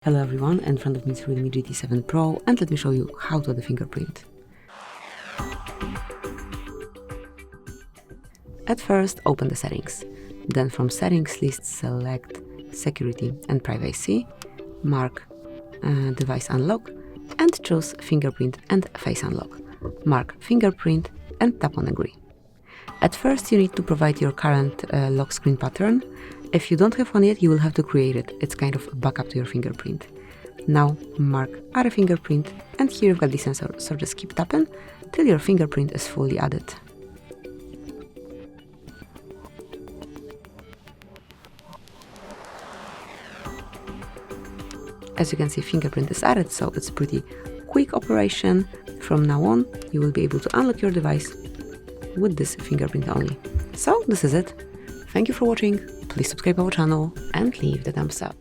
Hello everyone, in front of me is REALME GT7 Pro, and let me show you how to add a fingerprint. At first, open the settings. Then from settings list, select security and privacy, mark device unlock, and choose fingerprint and face unlock. Mark fingerprint and tap on agree. At first, you need to provide your current lock screen pattern. If you don't have one yet, you will have to create it. It's kind of a backup to your fingerprint. Now mark add a fingerprint, and here you've got the sensor, so just keep tapping till your fingerprint is fully added. As you can see, fingerprint is added, so it's a pretty quick operation. From now on, you will be able to unlock your device with this fingerprint only. So this is it. Thank you for watching. Please subscribe our channel and leave the thumbs up.